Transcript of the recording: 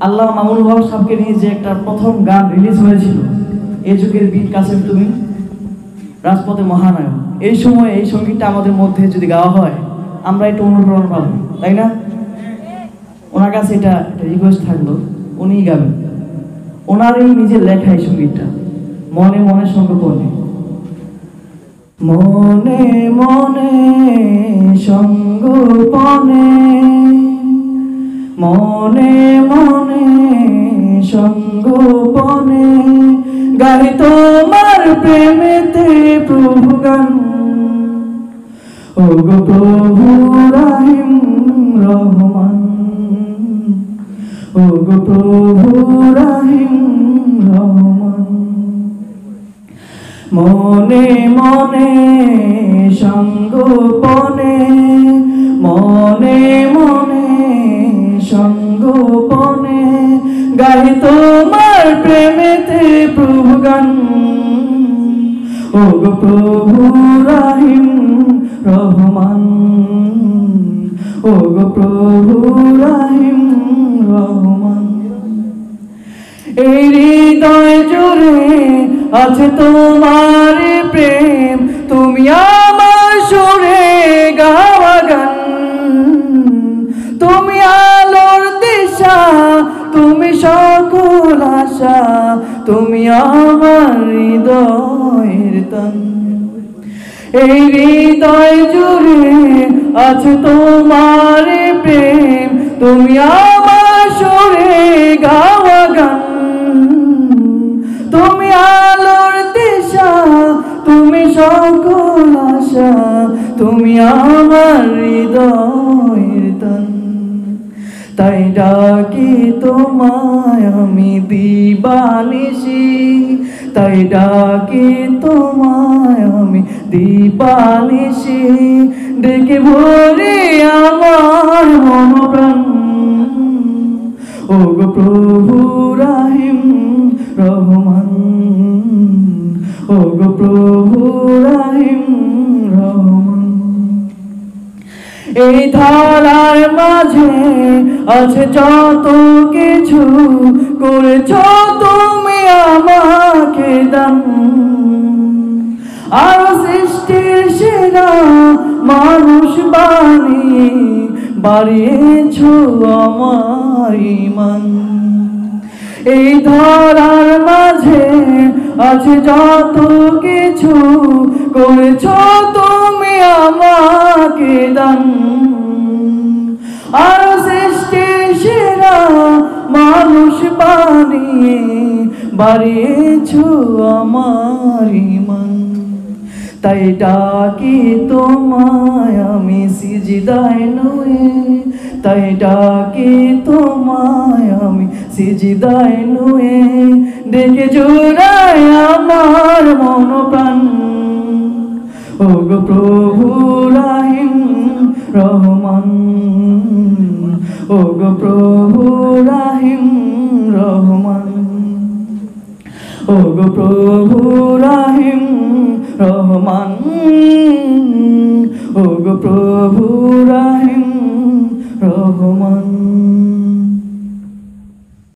আল্লাহ মামুনুল হক সাহেবকে নিয়ে যে একটা প্রথম গান রিলিজ হয়েছিল, এই যুগের বীর কাসেম তুমি, রাজপথে মহানায়ক, এই সময় এই সঙ্গীতটা আমাদের মধ্যে যদি গাওয়া হয় আমরা একটু অনুপ্রেরণা পাবো, তাই না? ওনার কাছে এটা রিকোয়েস্ট থাকলো, উনিই গাবেন। ওনারই নিজের লেখা এই সঙ্গীতটা, মনে মনে সংগোপনে। মনে মনে সংগোপনে, মনে মনে সংগোপনে গাই তোমার প্রেমেতে প্রভু গান। ও গো প্রভু রাহিম রহমান, ও গো প্রভু রাহিম রহমান। মনে মনে সংগোপনে, মনে মনে সংগোপনে গাই তোমার প্রেমেতে প্রভু গান। ও গো প্রভু রাহিম রহমান, ও গো প্রভু রাহিম রহমান। এই হৃদয় জুড়ে আছে তোমার প্রেম, তুমি আমার সুরে গাওয়া গান। তুমি আলোর দিশা, তুমি সকল আশা, তুমি আমার হৃদয়ের তান। এই হৃদয় জুড়ে আছে তোমার প্রেম, তুমি আমার সুরে গাওয়া গান। তুমি আলোর দিশা, তুমি সকল আশা, তুমি আমার হৃদয়ের তান। তাই ডাকি তোমায় আমি দিবানিশি, তাই ডাকি তোমায় আমি দিবানিশি, ডেকে ভরে আমার মন প্রাণ। ও গো প্রভু রাহিম রহমান, ও গো প্রভু রাহিম রহমান। এই ধারার মাঝে আছে যত কিছু, করেছ তুমি আমাকে দান। আর সৃষ্টির সেরা মানুষ বানিয়ে বাড়িয়েছ আমার ঈমান। এই ধরার মাঝে আছে যত কিছু, করেছ তুমি আমাকে দান। আর সৃষ্টির সেরা মানুষ বানিয়ে বাড়িয়েছ আমার ঈমান। তাই ডাকি তোমায় আমি সিজদায় নুয়ে, তাই ডাকি তোমায় আমি সিজদায় নুয়ে, ডেকে জোড়ায় আমার মন প্রাণ। ও গো প্রভু রাহিম রহমান, ও গো প্রভু রাহিম রহমান, ও গো প্রভু রাহিম রহমান, ও গো প্রভু রাহিম রহমান।